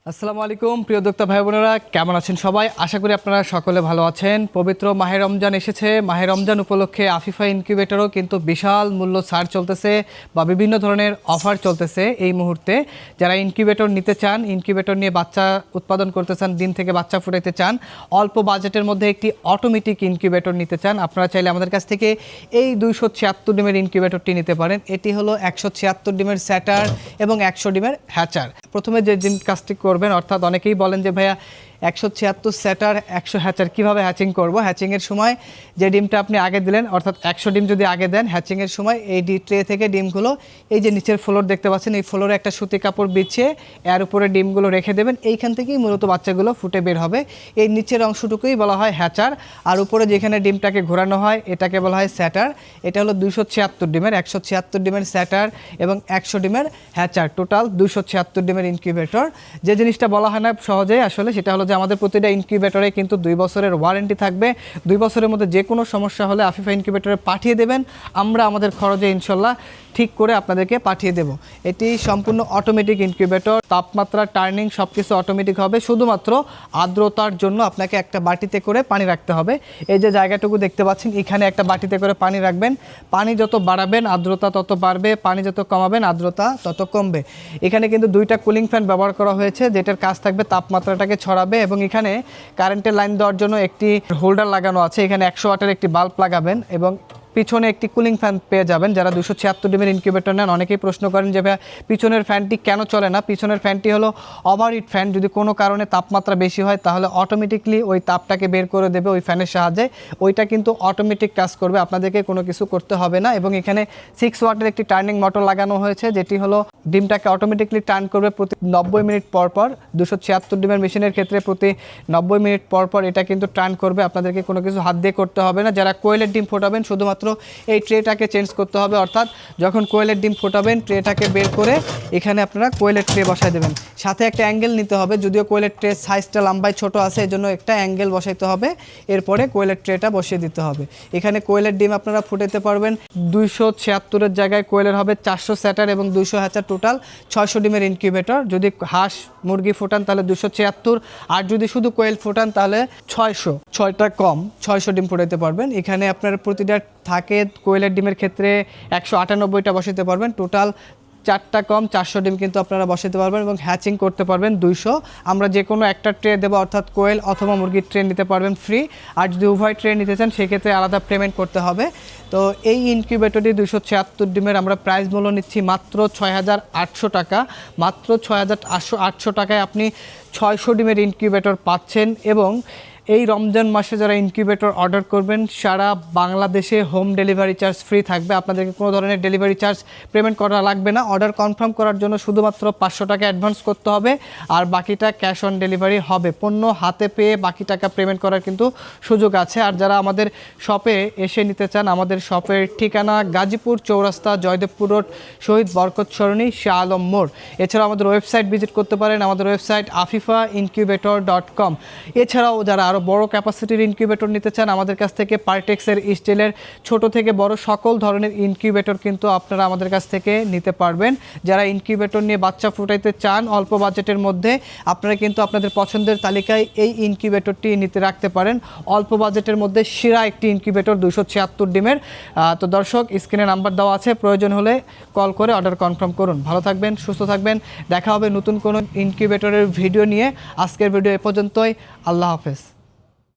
আসসালামু আলাইকুম প্রিয় উদ্যোক্তা ভাই বোনেরা, কেমন আছেন সবাই? আশা করি আপনারা সকলে ভালো আছেন। পবিত্র মাহে রমজান এসেছে। মাহে রমজান উপলক্ষে আফিফা ইনকিউবেটরও কিন্তু বিশাল মূল্য ছাড় চলতেছে বা বিভিন্ন ধরনের অফার চলতেছে এই মুহূর্তে। যারা ইনকিউবেটর নিতে চান, ইনকিউবেটর নিয়ে বাচ্চা উৎপাদন করতে চান, ডিম থেকে বাচ্চা ফুটাইতে চান, অল্প বাজেটের মধ্যে একটি অটোমেটিক ইনকিউবেটর নিতে চান, আপনারা চাইলে আমাদের কাছ থেকে এই 276 ডিমের ইনকিউবেটরটি নিতে পারেন। এটি হলো 176 ডিমের স্যাটার এবং 100 ডিমের হ্যাচার। প্রথমে যে কাজটি করবেন, অর্থাৎ অনেকেই বলেন যে ভাইয়া 176 স্যাটার 100 হ্যাচার কীভাবে হ্যাচিং করব। হ্যাচিংয়ের সময় যে ডিমটা আপনি আগে দিলেন, অর্থাৎ 100 ডিম যদি আগে দেন, হ্যাচিংয়ের সময় এই ট্রে থেকে ডিমগুলো এই যে নিচের ফ্লোর দেখতে পাচ্ছেন, এই ফ্লোরে একটা সুতি কাপড় বিছিয়ে এর উপরে ডিমগুলো রেখে দেবেন। এইখান থেকেই মূলত বাচ্চাগুলো ফুটে বের হবে। এই নিচের অংশটুকুই বলা হয় হ্যাচার, আর উপরে যেখানে ডিমটাকে ঘোরানো হয় এটাকে বলা হয় স্যাটার। এটা হলো 276 ডিমের, 176 ডিমের স্যাটার এবং 100 ডিমের হ্যাচার, টোটাল 276 ডিমের ইনকিউবেটর। যে জিনিসটা বলা হয় না সহজেই আসলে, সেটা হলো যে আমাদের প্রতিটা ইনকিউবেটরে কিন্তু 2 বছরের ওয়ারেন্টি থাকবে। 2 বছরের মধ্যে যে কোনো সমস্যা হলে আফিফা ইনকিউবেটরে পাঠিয়ে দেবেন, আমরা আমাদের খরচে ইনশাল্লাহ ঠিক করে আপনাদেরকে পাঠিয়ে দেব। এটি সম্পূর্ণ অটোমেটিক ইনকিউবেটর, তাপমাত্রা, টার্নিং সব কিছু অটোমেটিক হবে। শুধুমাত্র আর্দ্রতার জন্য আপনাকে একটা বাটিতে করে পানি রাখতে হবে। এই যে জায়গাটুকু দেখতে পাচ্ছেন, এখানে একটা বাটিতে করে পানি রাখবেন। পানি যত বাড়াবেন আর্দ্রতা তত বাড়বে, পানি যত কমাবেন আর্দ্রতা তত কমবে। এখানে কিন্তু 2টা কুলিং ফ্যান ব্যবহার করা হয়েছে, যেটার কাজ থাকবে তাপমাত্রাটাকে ছড়াবে। এবং এখানে কারেন্টের লাইন দেওয়ার জন্য একটি হোল্ডার লাগানো আছে। এখানে 100 ওয়াটের একটি বাল্ব লাগাবেন এবং পিছনে একটি কুলিং ফ্যান পেয়ে যাবেন। যারা 276 ডিমের ইনকিউবেটর নেন, অনেকেই প্রশ্ন করেন যে ভাই পিছনের ফ্যানটি কেন চলে না। পিছনের ফ্যানটি হলো ওভারহিট ফ্যান। যদি কোনো কারণে তাপমাত্রা বেশি হয় তাহলে অটোমেটিকলি ওই তাপটাকে বের করে দেবে ওই ফ্যানের সাহায্যে। ওইটা কিন্তু অটোমেটিক কাজ করবে, আপনাদেরকে কোনো কিছু করতে হবে না। এবং এখানে 6 ওয়াটের একটি টার্নিং মোটর লাগানো হয়েছে, যেটি হলো ডিমটাকে অটোমেটিকলি টার্ন করবে প্রতি 90 মিনিট পর পর। 276 ডিমের মেশিনের ক্ষেত্রে প্রতি 90 মিনিট পর পর এটা কিন্তু টার্ন করবে, আপনাদেরকে কোনো কিছু হাত দিয়ে করতে হবে না। যারা কোয়েলের ডিম ফোটাবেন, শুধুমাত্র এই ট্রেটাকে চেঞ্জ করতে হবে। অর্থাৎ যখন কোয়েলের ডিম ফোটাবেন, ট্রেটাকে বের করে এখানে আপনারা কোয়েলের ট্রে বসায় দেবেন। সাথে একটা অ্যাঙ্গেল নিতে হবে, যদিও কোয়েলের ট্রে সাইজটা লম্বায় ছোট আছে, এই জন্য একটা অ্যাঙ্গেল বসাইতে হবে। এরপরে কোয়েলের ট্রেটা বসিয়ে দিতে হবে। এখানে কোয়েলের ডিম আপনারা ফুটাতে পারবেন। 276-এর জায়গায় কোয়েলের হবে 400 স্যাটার এবং 200 হ্যাচার, টোটাল 600 ডিমের ইনকিউবেটর। যদি হাঁস মুরগি ফোটান তাহলে 276, আর যদি শুধু কোয়েল ফোটান তাহলে 600, 6টা কম 600 ডিম ফোটাতে পারবেন। এখানে আপনার প্রতিটা থাকে কোয়েলের ডিমের ক্ষেত্রে 198টা বসাতে পারবেন। টোটাল 4টা কম 400 ডিম কিন্তু আপনারা বসাতে পারবেন এবং হ্যাচিং করতে পারবেন 200। আমরা যে কোনো একটা ট্রে দেবো, অর্থাৎ কোয়েল অথবা মুরগির ট্রে নিতে পারবেন ফ্রি। আর যদি উভয় ট্রে নিতে চান সেক্ষেত্রে আলাদা পেমেন্ট করতে হবে। তো এই ইনকিউবেটরটি 276 ডিমের আমরা প্রাইস মূল্য নিচ্ছি মাত্র 6,800 টাকা। মাত্র 6,800 টাকায় আপনি 600 ডিমের ইনকিউবেটর পাচ্ছেন। এবং এই রমজান মাসে যারা ইনকিউবেটর অর্ডার করবেন, সারা বাংলাদেশে হোম ডেলিভারি চার্জ ফ্রি থাকবে। আপনাদেরকে কোনো ধরনের ডেলিভারি চার্জ পেমেন্ট করা লাগবে না। অর্ডার কনফার্ম করার জন্য শুধুমাত্র 500 টাকা অ্যাডভান্স করতে হবে, আর বাকিটা ক্যাশ অন ডেলিভারি হবে। পণ্য হাতে পেয়ে বাকি টাকা পেমেন্ট করার কিন্তু সুযোগ আছে। আর যারা আমাদের শপে এসে নিতে চান, আমাদের শপের ঠিকানা গাজীপুর চৌরাস্তা, জয়দেবপুর রোড, শহীদ বরকত সরণি, শাহ আলম মোড়। এছাড়াও আমাদের ওয়েবসাইট ভিজিট করতে পারেন, আমাদের ওয়েবসাইট afifaincubator.com। এছাড়াও যারা আরও বড় ক্যাপাসিটির ইনকিউবেটর নিতে চান, আমাদের কাছ থেকে পার্টেক্সের, স্টিলের ছোট থেকে বড় সকল ধরনের ইনকিউবেটর কিন্তু আপনারা আমাদের কাছ থেকে নিতে পারবেন। যারা ইনকিউবেটর নিয়ে বাচ্চা ফুটাইতে চান অল্প বাজেটের মধ্যে, আপনারা কিন্তু আপনাদের পছন্দের তালিকায় এই ইনকিউবেটরটি নিতে রাখতে পারেন। অল্প বাজেটের মধ্যে সেরা একটি ইনকিউবেটর 276 ডিমের। তো দর্শক, স্ক্রিনে নাম্বার দেওয়া আছে, প্রয়োজন হলে কল করে অর্ডার কনফার্ম করুন। ভালো থাকবেন, সুস্থ থাকবেন। দেখা হবে নতুন কোনো ইনকিউবেটরের ভিডিও নিয়ে। আজকের ভিডিও এ পর্যন্তই। আল্লাহ হাফেজ।